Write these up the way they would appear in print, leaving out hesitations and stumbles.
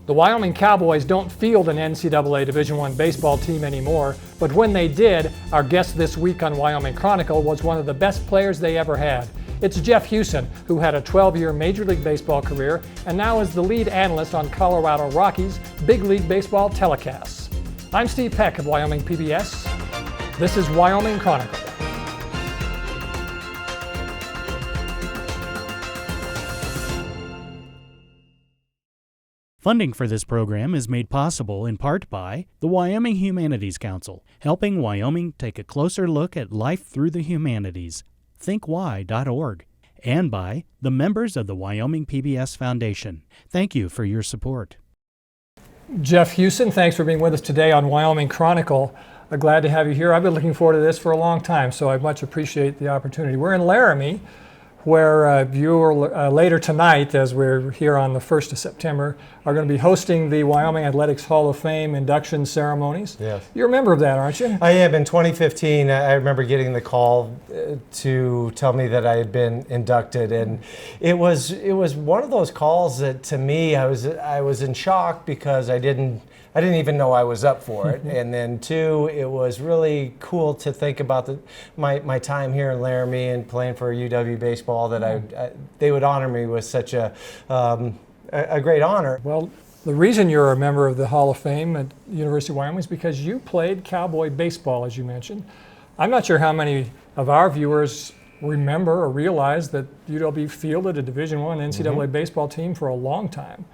The Wyoming Cowboys don't field an NCAA Division I baseball team anymore, but when they did, our guest this week on Wyoming Chronicle was one of the best players they ever had. It's Jeff Huson, who had a 12-year Major League Baseball career and now is the lead analyst on Colorado Rockies' Big League Baseball telecasts. I'm Steve Peck of Wyoming PBS. This is Wyoming Chronicle. Funding for this program is made possible in part by the Wyoming Humanities Council, helping Wyoming take a closer look at life through the humanities, thinkwhy.org, and by the members of the Wyoming PBS Foundation. Thank you for your support. Jeff Huson, thanks for being with us today on Wyoming Chronicle. Glad to have you here. I've been looking forward to this for a long time, so I much appreciate the opportunity. We're in Laramie, where you later tonight, as we're here on the 1st of September, are going to be hosting the Wyoming Athletics Hall of Fame induction ceremonies. Yes. You're a member of that, aren't you? I am. In 2015, I remember getting the call to tell me that I had been inducted, and it was one of those calls that, to me, I was in shock because I didn't even know I was up for it. And then two, it was really cool to think about my time here in Laramie and playing for UW baseball, that they would honor me with such a great honor. Well, the reason you're a member of the Hall of Fame at University of Wyoming is because you played cowboy baseball, as you mentioned. I'm not sure how many of our viewers remember or realize that UW fielded a Division I NCAA baseball team for a long time.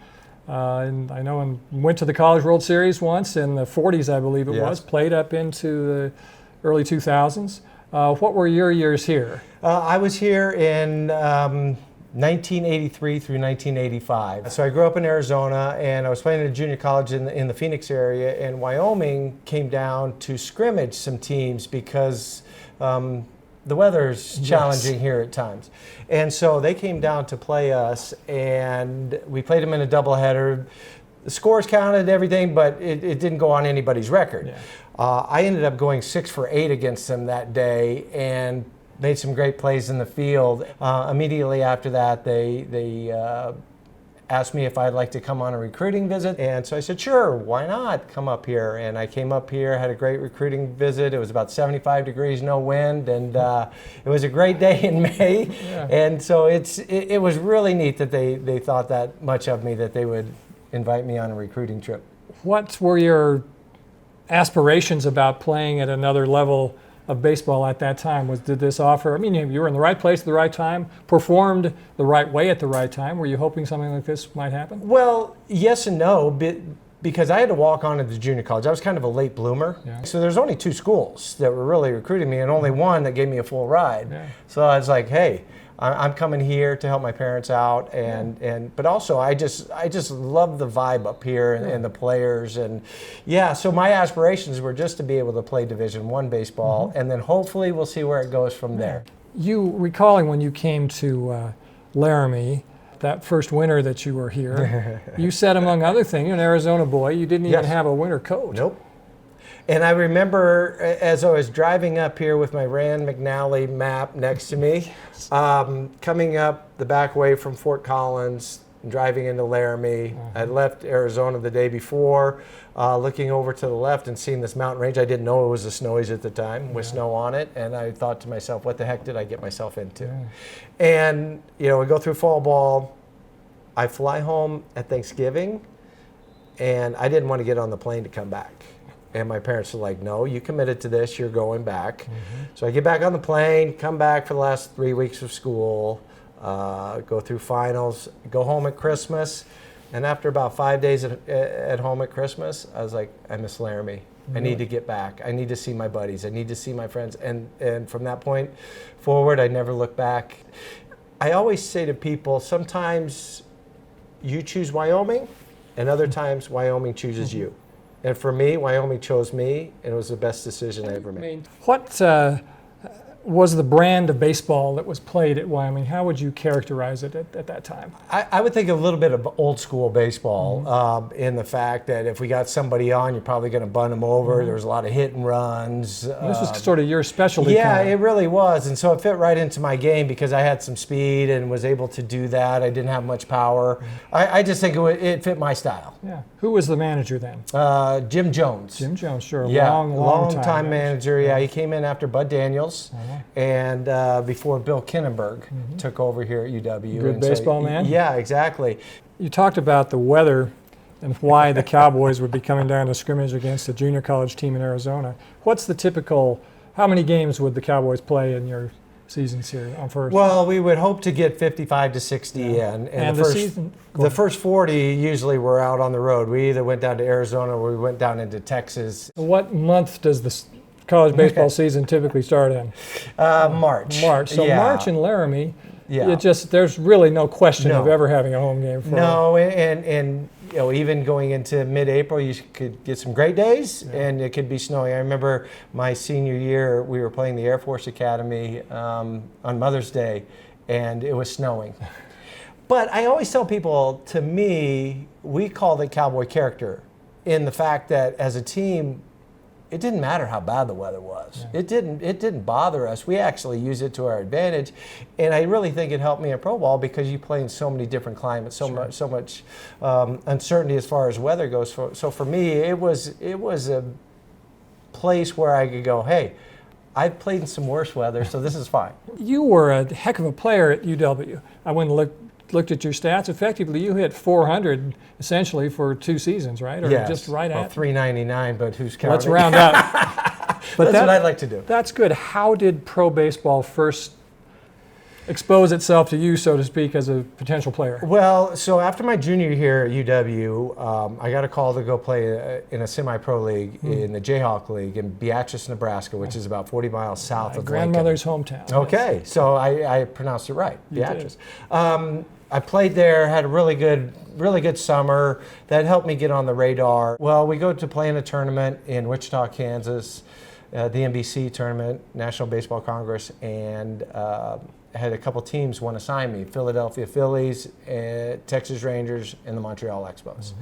And I know and went to the College World Series once in the 40s, I believe it was, played up into the early 2000s. What were your years here? I was here in 1983 through 1985. So I grew up in Arizona, and I was playing at a junior college in the Phoenix area, and Wyoming came down to scrimmage some teams because the weather's challenging here at times. And so they came down to play us, and we played them in a doubleheader. The scores counted, everything, but it didn't go on anybody's record. Yeah. I ended up going 6 for 8 against them that day and made some great plays in the field. Immediately after that, they asked me if I'd like to come on a recruiting visit. And so I said, sure, why not come up here? And I came up here, had a great recruiting visit. It was about 75 degrees, no wind, and it was a great day in May. Yeah. And so it was really neat that they thought that much of me that they would invite me on a recruiting trip. What were your aspirations about playing at another level of baseball at that time? Did this offer, I mean, you were in the right place at the right time, performed the right way at the right time. Were you hoping something like this might happen? Well, yes and no, because I had to walk on to the junior college. I was kind of a late bloomer. Yeah. So there's only 2 schools that were really recruiting me and only one that gave me a full ride. Yeah. So I was like, hey, I'm coming here to help my parents out, but also I just love the vibe up here and the players, and so my aspirations were just to be able to play Division I baseball, and then hopefully we'll see where it goes from there. You recalling when you came to Laramie, that first winter that you were here, you said, among other things, you're an Arizona boy, you didn't even have a winter coat. Nope. And I remember as I was driving up here with my Rand McNally map next to me, coming up the back way from Fort Collins, driving into Laramie. I'd left Arizona the day before, looking over to the left and seeing this mountain range. I didn't know it was the Snowies at the time, with snow on it. And I thought to myself, what the heck did I get myself into? Yeah. And, we go through fall ball. I fly home at Thanksgiving, and I didn't want to get on the plane to come back. And my parents were like, no, you committed to this, you're going back. So I get back on the plane, come back for the last 3 weeks of school, go through finals, go home at Christmas. And after about 5 days at home at Christmas, I was like, I miss Laramie. I need to get back. I need to see my buddies. I need to see my friends. And from that point forward, I never looked back. I always say to people, sometimes you choose Wyoming, and other times Wyoming chooses you. And for me, Wyoming chose me, and it was the best decision I ever made. What was the brand of baseball that was played at Wyoming? How would you characterize it at that time? I would think a little bit of old school baseball in the fact that if we got somebody on, you're probably going to bunt them over. There was a lot of hit and runs. This was sort of your specialty. Yeah, kind of. it really was. And so it fit right into my game because I had some speed and was able to do that. I didn't have much power. I just think it fit my style. Yeah. Who was the manager then? Jim Jones. Jim Jones, sure. Yeah, long time manager. Yeah, he came in after Bud Daniels and before Bill Kinnenberg took over here at UW. Good baseball man? Yeah, exactly. You talked about the weather and why the Cowboys would be coming down to scrimmage against a junior college team in Arizona. What's the typical, how many games would the Cowboys play in your seasons here on first? Well, we would hope to get 55 to 60 in. And the first 40 usually were out on the road. We either went down to Arizona or we went down into Texas. What month does the college baseball season typically start in? March. March. So yeah. March in Laramie, Yeah. there's really no question of ever having a home game. No, and you know, even going into mid-April, you could get some great days, and it could be snowing. I remember my senior year, we were playing the Air Force Academy on Mother's Day, and it was snowing. But I always tell people, to me, we call it Cowboy character in the fact that as a team, it didn't matter how bad the weather was. Yeah. It didn't bother us. We actually used it to our advantage, and I really think it helped me in pro ball because you play in so many different climates, so much uncertainty as far as weather goes. So for me, it was a place where I could go, hey, I've played in some worse weather, so this is fine. You were a heck of a player at UW. I went and looked at your stats. Effectively, you hit 400 essentially for 2 seasons, right? Or yes. just right at 399, but who's counting? Let's round up. But that's what I'd like to do. That's good. How did pro baseball first expose itself to you, so to speak, as a potential player? Well, so after my junior year at UW, I got a call to go play in a semi-pro league in the Jayhawk League in Beatrice, Nebraska, which is about 40 miles south of grandmother's Lincoln. hometown. Okay, so I pronounced it right, Beatrice. I played there, had a really good summer. That helped me get on the radar. Well, we go to play in a tournament in Wichita, Kansas, the NBC tournament, National Baseball Congress, and had a couple teams want to sign me: Philadelphia Phillies, Texas Rangers, and the Montreal Expos.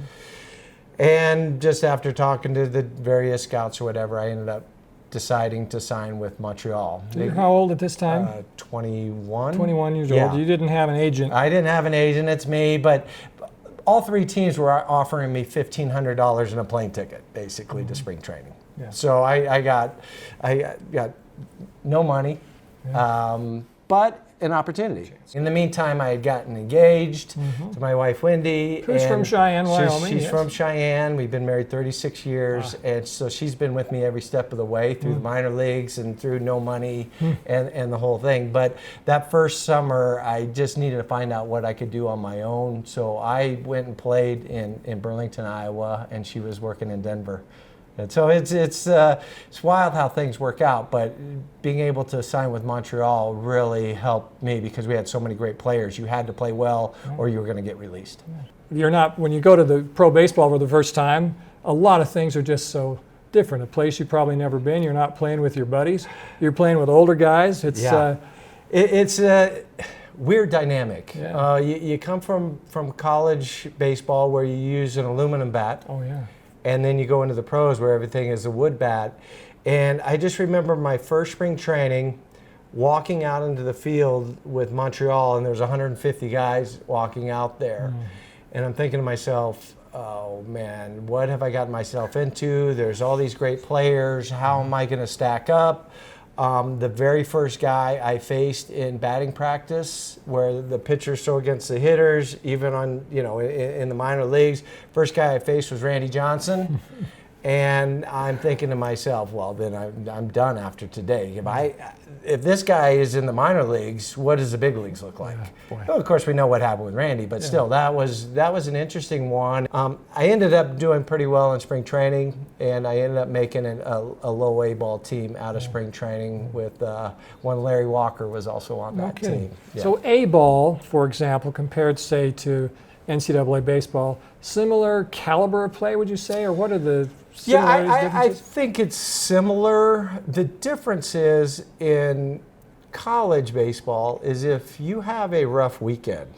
And just after talking to the various scouts or whatever, I ended up deciding to sign with Montreal. So you're how old at this time? 21. 21 years Yeah. old. You didn't have an agent. I didn't have an agent, it's me, but all 3 teams were offering me $1,500 and a plane ticket, basically, to spring training. Yeah. So I got no money, but an opportunity. In the meantime, I had gotten engaged to my wife, Wendy. Who's from Cheyenne, Wyoming. She's yes. from Cheyenne. We've been married 36 years, and so she's been with me every step of the way through the minor leagues and through no money and the whole thing. But that first summer, I just needed to find out what I could do on my own. So I went and played in Burlington, Iowa, and she was working in Denver. And so it's wild how things work out, but being able to sign with Montreal really helped me because we had so many great players. You had to play well or you were going to get released. You're not, when you go to the pro baseball for the first time, a lot of things are just so different. A place you've probably never been. You're not playing with your buddies. You're playing with older guys. It's it's a weird dynamic. Yeah. You come from college baseball where you use an aluminum bat. Oh yeah. And then you go into the pros where everything is a wood bat. And I just remember my first spring training, walking out into the field with Montreal, and there's 150 guys walking out there. And I'm thinking to myself, oh man, what have I gotten myself into? There's all these great players. How am I going to stack up? The very first guy I faced in batting practice, where the pitchers throw against the hitters, even on in the minor leagues, first guy I faced was Randy Johnson, and I'm thinking to myself, well, then I'm done after today. If this guy is in the minor leagues, what does the big leagues look like? Well, of course, we know what happened with Randy, but still, that was an interesting one. I ended up doing pretty well in spring training, and I ended up making a low A ball team out of spring training with one Larry Walker was also on that team. Yeah. So A ball, for example, compared, say, to NCAA baseball, similar caliber of play, would you say, or what are the similarities, I differences? think it's similar. The difference is in college baseball is if you have a rough weekend,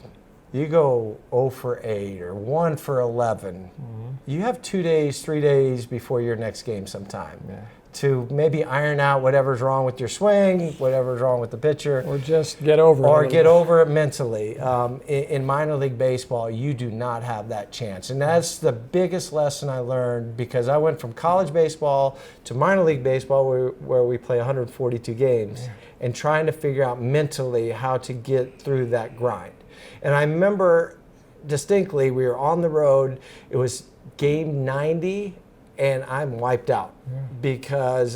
you go 0 for 8 or 1 for 11, you have 2 days, 3 days before your next game sometime to maybe iron out whatever's wrong with your swing, whatever's wrong with the pitcher. Or just get over it. Or get over it mentally. In minor league baseball, you do not have that chance. And that's the biggest lesson I learned, because I went from college baseball to minor league baseball where we play 142 games and trying to figure out mentally how to get through that grind. And I remember distinctly, we were on the road, it was game 90, and I'm wiped out because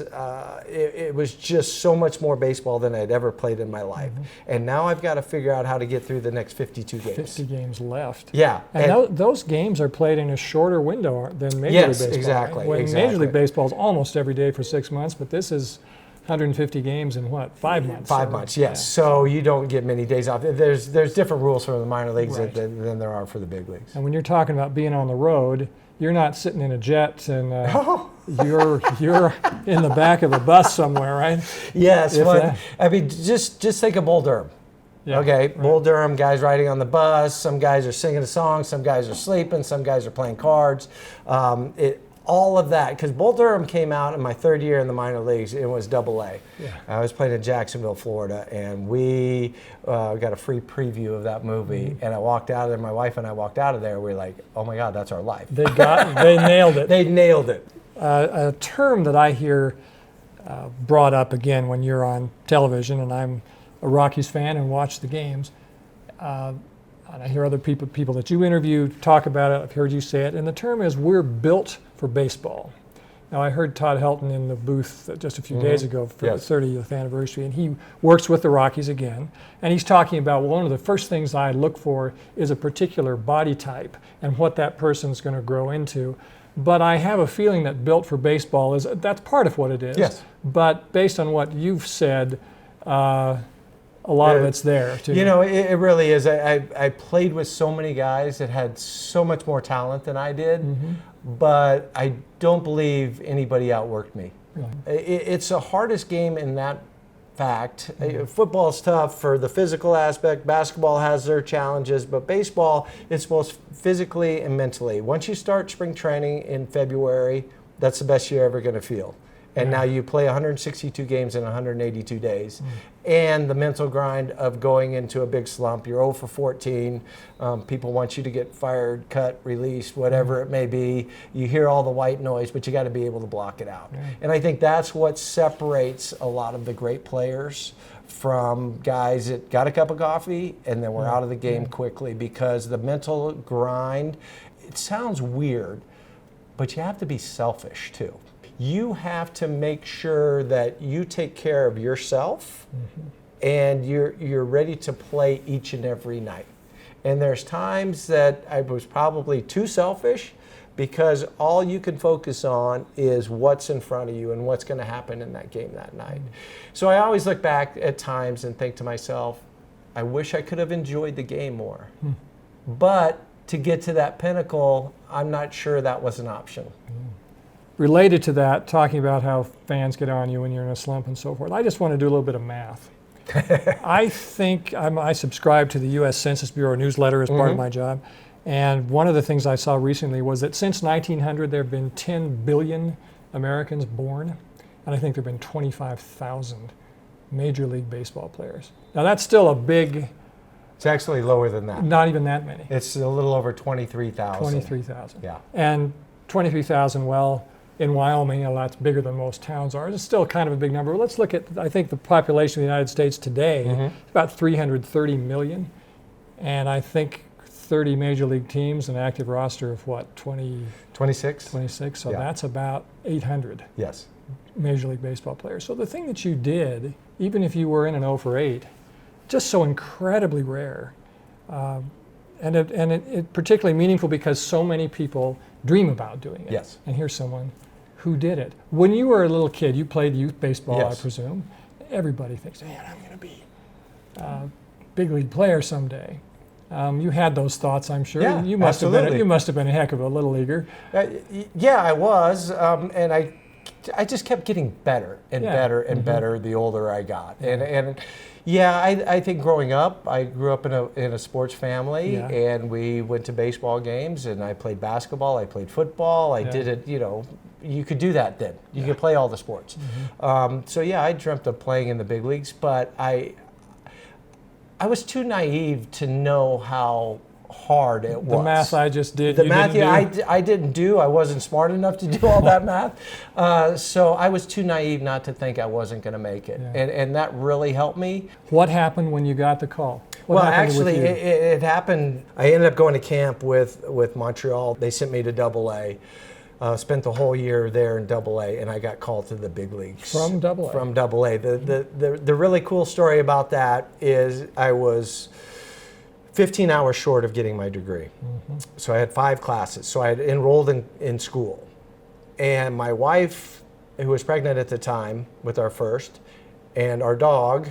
it was just so much more baseball than I'd ever played in my life. And now I've got to figure out how to get through the next 52 games. 50 games left. Yeah. And those games are played in a shorter window than Major League Baseball. Exactly. Right? When Major League Baseball is almost every day for 6 months, but this is 150 games in what, 5 months? 5 months, yes. So you don't get many days off. There's different rules for the minor leagues than there are for the big leagues. And when you're talking about being on the road, you're not sitting in a jet and you're in the back of a bus somewhere, right? Yes. I mean, just think of Bull Durham. Yeah, okay, right. Bull Durham, guys riding on the bus, some guys are singing a song, some guys are sleeping, some guys are playing cards. All of that, because Bull Durham came out in my third year in the minor leagues. It was AA. Yeah. I was playing in Jacksonville, Florida, and we got a free preview of that movie. And I walked out of there. My wife and I walked out of there. We were like, "Oh my God, that's our life." They nailed it. They nailed it. A term that I hear brought up again when you're on television, and I'm a Rockies fan and watch the games. And I hear other people that you interview talk about it. I've heard you say it, and the term is "we're built for baseball." Now, I heard Todd Helton in the booth just a few days ago for the 30th anniversary, and he works with the Rockies again, and he's talking about, well, one of the first things I look for is a particular body type and what that person's going to grow into. But I have a feeling that built for baseball that's part of what it is. Yes. But based on what you've said, a lot of it's there too. You know, it really is. I played with so many guys that had so much more talent than I did, but I don't believe anybody outworked me. Really? It's the hardest game in that fact. Football's tough for the physical aspect. Basketball has their challenges, but baseball, it's both physically and mentally. Once you start spring training in February, that's the best you're ever going to feel. And now you play 162 games in 182 days. And the mental grind of going into a big slump. You're 0 for 14. People want you to get fired, cut, released, whatever it may be. You hear all the white noise, but you got to be able to block it out. And I think that's what separates a lot of the great players from guys that got a cup of coffee and then were out of the game quickly, because the mental grind, it sounds weird, but you have to be selfish too. You have to make sure that you take care of yourself and you're ready to play each and every night. And there's times that I was probably too selfish, because all you can focus on is what's in front of you and what's going to happen in that game that night. So I always look back at times and think to myself, I wish I could have enjoyed the game more. But to get to that pinnacle, I'm not sure that was an option. Related to that, talking about how fans get on you when you're in a slump and so forth, I just want to do a little bit of math. I think I subscribe to the U.S. Census Bureau newsletter as part of my job, and one of the things I saw recently was that since 1900 there have been 10 billion Americans born, and I think there have been 25,000 Major League Baseball players. Now that's still a big... It's actually lower than that. Not even that many. It's a little over 23,000. 23,000. Yeah. And 23,000, well, in Wyoming, that's bigger than most towns are. It's still kind of a big number. Let's look at, I think the population of the United States today is about 330 million. And I think 30 major league teams, an active roster of what, 26? 26, so that's about 800 Major League Baseball players. So the thing that you did, even if you were in an 0 for 8, just so incredibly rare. And it particularly meaningful because so many people dream about doing it. Yes. And here's someone who did it. When you were a little kid, you played youth baseball, I presume. Everybody thinks, man, I'm going to be a big league player someday. You had those thoughts, I'm sure. Yeah, you must have been a heck of a little leaguer. Yeah, I was, and I I just kept getting better and Yeah. better and better the older I got. And yeah, I think growing up, I grew up in a sports family, Yeah. and we went to baseball games, and I played basketball, I played football, I Yeah. did it, you could do that then. You could play all the sports. So yeah, I dreamt of playing in the big leagues, but I was too naive to know how hard it was. The math I just did. The you math, didn't do? I didn't do. I wasn't smart enough to do all that math. So I was too naive not to think I wasn't going to make it. Yeah. And that really helped me. What happened when you got the call? What Well, happened with actually, you? it happened. I ended up going to camp with Montreal. They sent me to AA. Spent the whole year there in AA, and I got called to the big leagues. From AA? From AA. The really cool story about that is I was 15 hours short of getting my degree. So I had 5 classes. So I had enrolled in school. And my wife, who was pregnant at the time with our first, and our dog,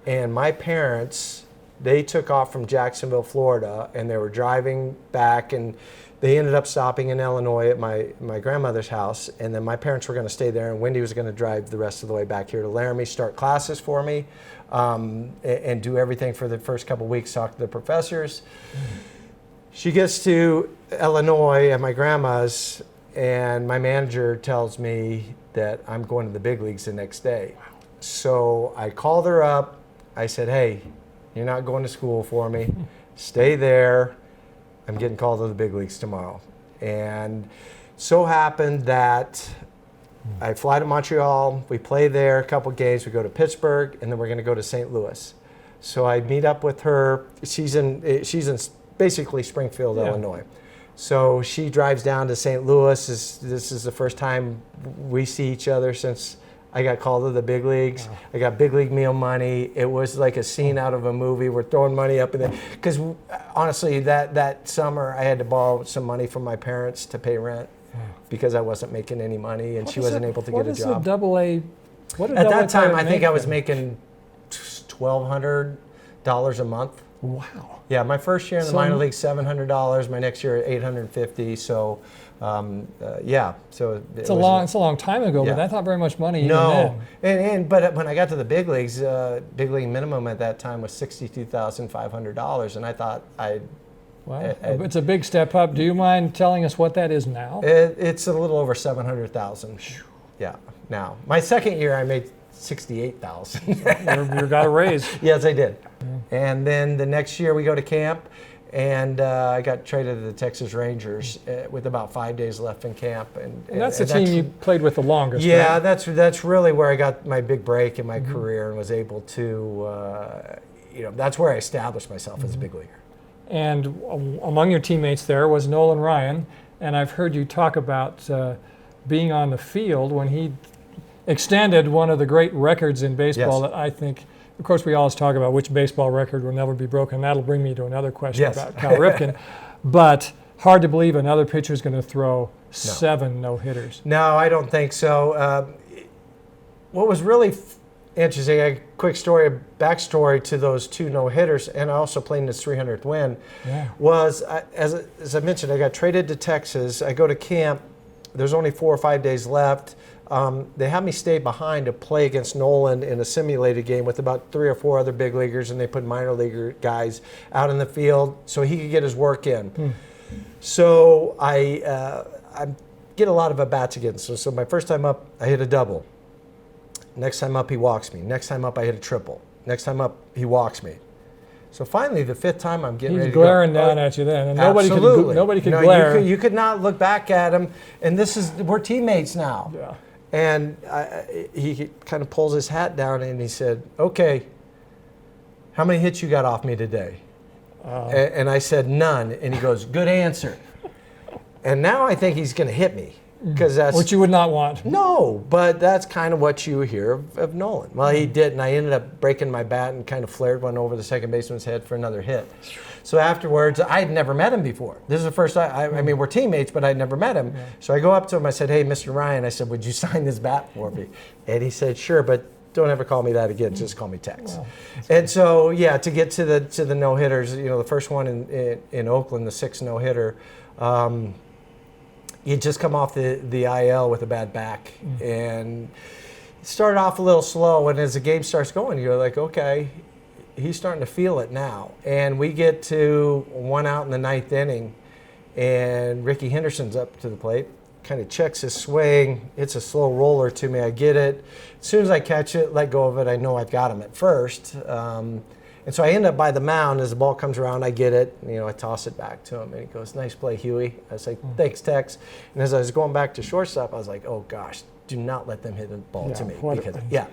and my parents, they took off from Jacksonville, Florida, and they were driving back, and they ended up stopping in Illinois at my grandmother's house, and then my parents were going to stay there, and Wendy was going to drive the rest of the way back here to Laramie, start classes for me, and do everything for the first couple weeks, talk to the professors. She gets to Illinois at my grandma's, and my manager tells me that I'm going to the big leagues the next day. So I called her up. I said, hey, you're not going to school for me. Stay there. I'm getting called to the big leagues tomorrow. And so happened that I fly to Montreal, we play there a couple games, we go to Pittsburgh, and then we're going to go to St. Louis. So I meet up with her. She's in basically Springfield, Yeah. Illinois. So she drives down to St. Louis. This is the first time we see each other since I got called to the big leagues. Wow. I got big league meal money. It was like a scene out of a movie. We're throwing money up in there. Because honestly, that summer, I had to borrow some money from my parents to pay rent because I wasn't making any money, and she wasn't able to get a job. What is a AA? What At that time, I think I was making $1,200 a month. Wow. Yeah, my first year in the So- minor league, $700. My next year, $850. So, yeah. So It's a long time ago, Yeah. but that's not very much money. No, Even and but when I got to the big leagues, big league minimum at that time was $62,500, and I thought then. Wow. It's a big step up. Do you mind telling us what that is now? it's a little over 700,000. Yeah. Now, my second year, I made 68,000. You got a raise. Yes, I did. And then the next year we go to camp, and I got traded to the Texas Rangers with about 5 days left in camp. And that's the team you played with the longest. Yeah, right? that's really where I got my big break in my career and was able to, that's where I established myself as a big leaguer. And among your teammates there was Nolan Ryan, and I've heard you talk about being on the field when he extended one of the great records in baseball Yes. that I think, of course, we always talk about which baseball record will never be broken. That'll bring me to another question Yes. about Cal Ripken. But hard to believe another pitcher is going to throw 7 no-hitters. No, I don't think so. What was really interesting, a quick backstory to those 2 no-hitters, and I also played in this 300th win, was, as I mentioned, I got traded to Texas. I go to camp. There's only 4 or 5 days left. They had me stay behind to play against Nolan in a simulated game with about 3 or 4 other big leaguers, and they put minor leaguer guys out in the field so he could get his work in. So I get a lot of at-bats against him. So my first time up, I hit a double. Next time up, he walks me. Next time up, I hit a triple. Next time up, he walks me. So finally, the 5th time, I'm getting ready He's to go. glaring down at you then, and nobody could No, glare. You could not look back at him, and we're teammates now. Yeah. And he kind of pulls his hat down and he said, okay, how many hits you got off me today? And I said, none. And he goes, good answer. And now I think he's going to hit me. Because that's Which you would not want. No, but that's kind of what you hear of Nolan. Well, he did, and I ended up breaking my bat and kind of flared one over the second baseman's head for another hit. So afterwards, I had never met him before. This is the first time. I mean, we're teammates, but I'd never met him. Yeah. So I go up to him. I said, "Hey, Mr. Ryan," I said, "would you sign this bat for me?" And he said, "Sure, but don't ever call me that again. Just call me Tex." Wow, and so, yeah, to get to the no hitters, the first one in Oakland, the 6th no hitter. He had just come off the IL with a bad back, and started off a little slow. And as the game starts going, you're like, okay, he's starting to feel it now. And we get to 1 out in the 9th inning, and Ricky Henderson's up to the plate, kind of checks his swing. It's a slow roller to me. I get it. As soon as I catch it, let go of it, I know I've got him at first. And so I end up by the mound. As the ball comes around, I get it. I toss it back to him, and he goes, "Nice play, Huey." I was like, "Thanks, Tex." And as I was going back to shortstop, I was like, "Oh gosh, do not let them hit the ball to me."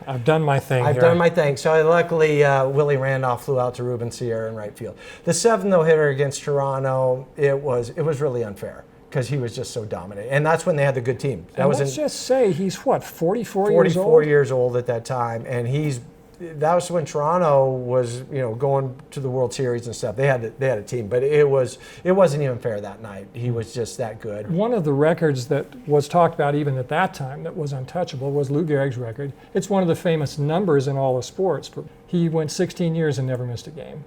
I've done my thing. I've done my thing. So luckily, Willie Randolph flew out to Ruben Sierra in right field. The 7th no-hitter against Toronto, it was really unfair because he was just so dominant, and that's when they had the good team. Let's just say he's what, 44 years old? 44 years old at that time, and that was when Toronto was, going to the World Series and stuff. They had a team, but it wasn't even fair that night. He was just that good. One of the records that was talked about even at that time that was untouchable was Lou Gehrig's record. It's one of the famous numbers in all of sports. He went 16 years and never missed a game.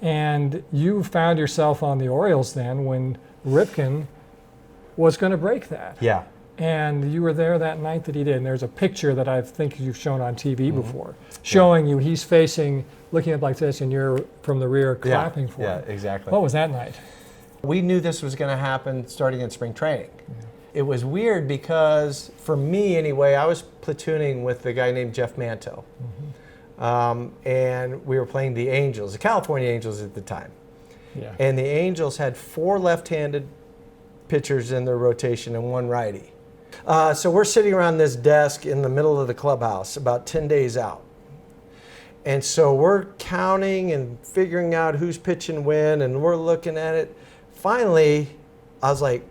And you found yourself on the Orioles then when Ripken was going to break that. Yeah. And you were there that night that he did. And there's a picture that I think you've shown on TV before, showing you he's facing, looking up like this, and you're from the rear clapping for him. Yeah, exactly. What was that night? We knew this was going to happen starting in spring training. It was weird because, for me anyway, I was platooning with a guy named Jeff Manto. And we were playing the Angels, the California Angels at the time. Yeah. And the Angels had 4 left-handed pitchers in their rotation and 1 righty. So we're sitting around this desk in the middle of the clubhouse about 10 days out. And so we're counting and figuring out who's pitching when, and we're looking at it. Finally, I was like,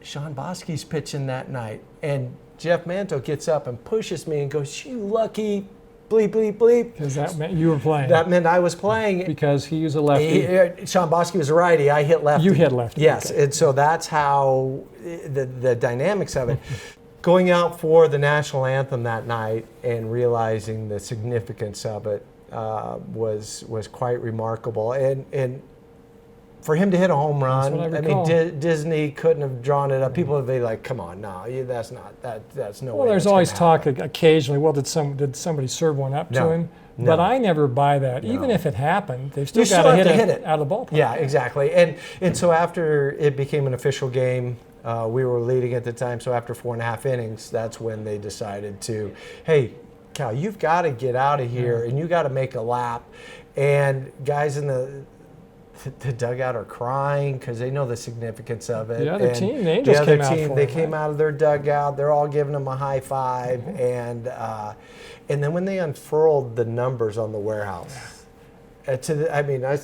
Sean Bosky's pitching that night. And Jeff Manto gets up and pushes me and goes, "You lucky bleep, bleep, bleep." Because that meant you were playing. That meant I was playing. Because he was a lefty. Sean Bosky was a righty. I hit lefty. You hit lefty. Yes, okay. and so that's how the dynamics of it. Going out for the national anthem that night and realizing the significance of it was quite remarkable. And for him to hit a home run, That's what I mean, Disney couldn't have drawn it up. People would be like, "Come on, no, that's no way." Well, there's that's always gonna talk happen. occasionally, well, did somebody serve one up to No. him? No. But I never buy that. No. Even if it happened, they've You still got to have hit to it out of the ballpark. Yeah, exactly. And so after it became an official game, we were leading at the time. So after 4.5 innings, that's when they decided to, "Hey, Cal, you've got to get out of here and you got to make a lap." And guys in the dugout are crying because they know the significance of it. The other And team, the Angels the other came out team, for they them, came right? out of their dugout. They're all giving them a high five, and then when they unfurled the numbers on the warehouse,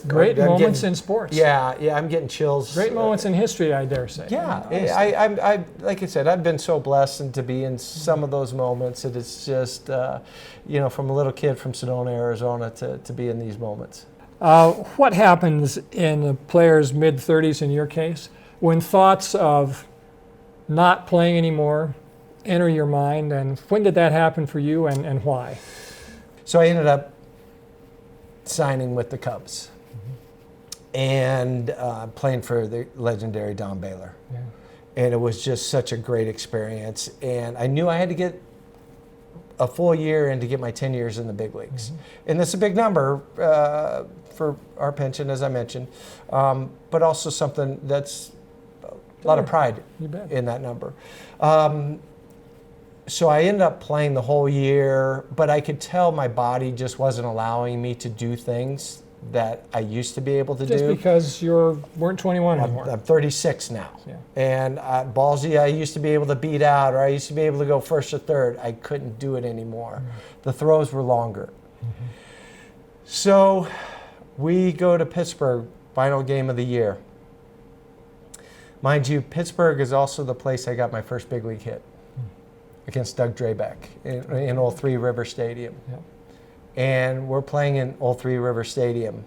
Great moments in sports. Yeah, I'm getting chills. Great moments in history, I dare say. Yeah, Honestly. I like I said, I've been so blessed and to be in some of those moments. That it's just, from a little kid from Sedona, Arizona, to be in these moments. What happens in a player's mid-30s, in your case, when thoughts of not playing anymore enter your mind, and when did that happen for you, and why? So I ended up signing with the Cubs and playing for the legendary Don Baylor. Yeah. And it was just such a great experience. And I knew I had to get a full year in to get my 10 years in the big leagues. And that's a big number for our pension, as I mentioned, but also something that's a lot of pride in that number. So I ended up playing the whole year, but I could tell my body just wasn't allowing me to do things that I used to be able to do. Just because you weren't 21 anymore. I'm 36 now. Yeah. And ballsy, I used to be able to beat out, or I used to be able to go first or third. I couldn't do it anymore. The throws were longer. So we go to Pittsburgh, final game of the year. Mind you, Pittsburgh is also the place I got my first big league hit against Doug Drabeck in Old Three River Stadium. Yep. And we're playing in Old Three River Stadium.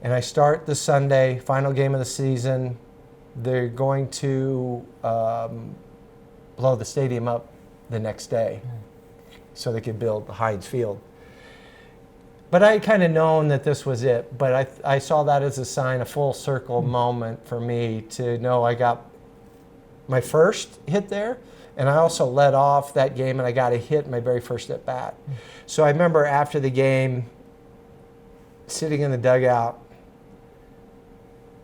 And I start the Sunday, final game of the season. They're going to blow the stadium up the next day so they could build Heinz Field. But I had kind of known that this was it. But I saw that as a sign, a full circle moment for me to know I got my first hit there, and I also led off that game, and I got a hit in my very first at bat. So I remember after the game, sitting in the dugout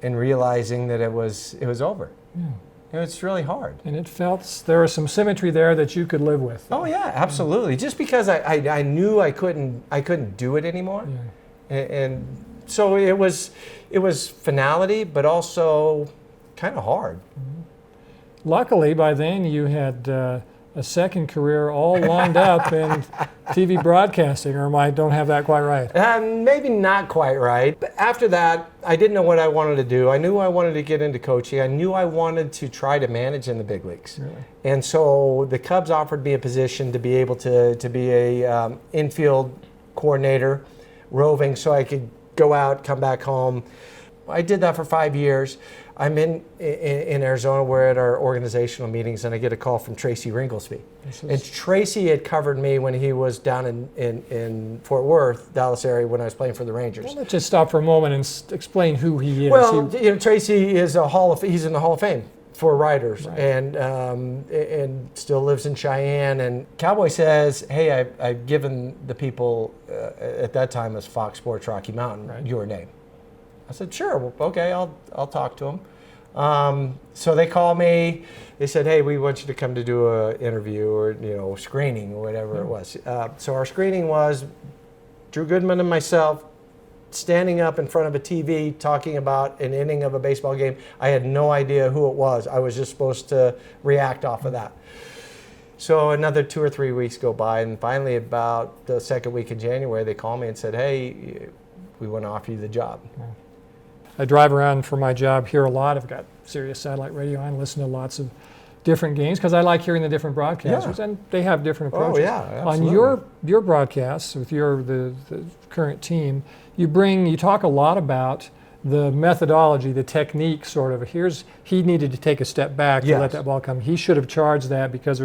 and realizing that it was over. Yeah. It's really hard. And it felt there was some symmetry there that you could live with. Oh yeah, absolutely. Just because I knew I couldn't do it anymore, Yeah. and so it was finality, but also kind of hard. Luckily, by then you had a second career all lined up in TV broadcasting, or I don't have that quite right. Maybe not quite right. But after that, I didn't know what I wanted to do. I knew I wanted to get into coaching. I knew I wanted to try to manage in the big leagues. Really? And so the Cubs offered me a position to be able to be a infield coordinator, roving, so I could go out, come back home. I did that for 5 years. I'm in Arizona. We're at our organizational meetings, and I get a call from Tracy Ringlesby. And Tracy had covered me when he was down in Fort Worth, Dallas area, when I was playing for the Rangers. Well, let's just stop for a moment and explain who he is. Well, Tracy is he's in the Hall of Fame for writers, Right. and still lives in Cheyenne. And Cowboy says, "Hey, I've given the people at that time as Fox Sports Rocky Mountain Right. your name." I said, "Sure, well, okay, I'll talk to him." So they call me. They said, "Hey, we want you to come to do an interview or screening or whatever it was." So our screening was Drew Goodman and myself standing up in front of a TV talking about an inning of a baseball game. I had no idea who it was. I was just supposed to react off of that. So another 2 or 3 weeks go by, and finally about the second week in January, they called me and said, "Hey, we want to offer you the job." I drive around for my job here a lot. I've got Sirius satellite radio on, listen to lots of different games because I like hearing the different broadcasters, and they have different approaches. Oh, yeah, absolutely. On your broadcasts with the current team, you talk a lot about the methodology, the technique, sort of. He needed to take a step back to let that ball come. He should have charged that because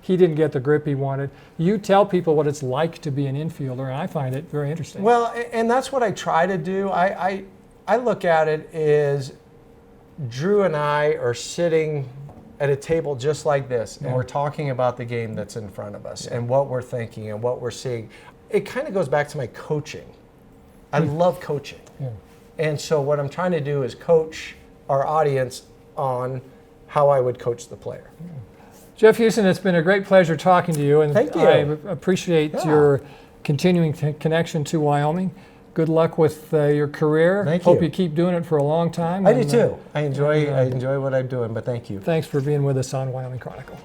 he didn't get the grip he wanted. You tell people what it's like to be an infielder, and I find it very interesting. Well, and that's what I try to do. I look at it as Drew and I are sitting at a table just like this, and we're talking about the game that's in front of us and what we're thinking and what we're seeing. It kind of goes back to my coaching. I love coaching. Yeah. And so what I'm trying to do is coach our audience on how I would coach the player. Jeff Huson, it's been a great pleasure talking to you, and Thank you. I appreciate your continuing connection to Wyoming. Good luck with your career. Thank Hope you. you keep doing it for a long time. I do too. I enjoy what I'm doing, but thank you. Thanks for being with us on Wyoming Chronicle.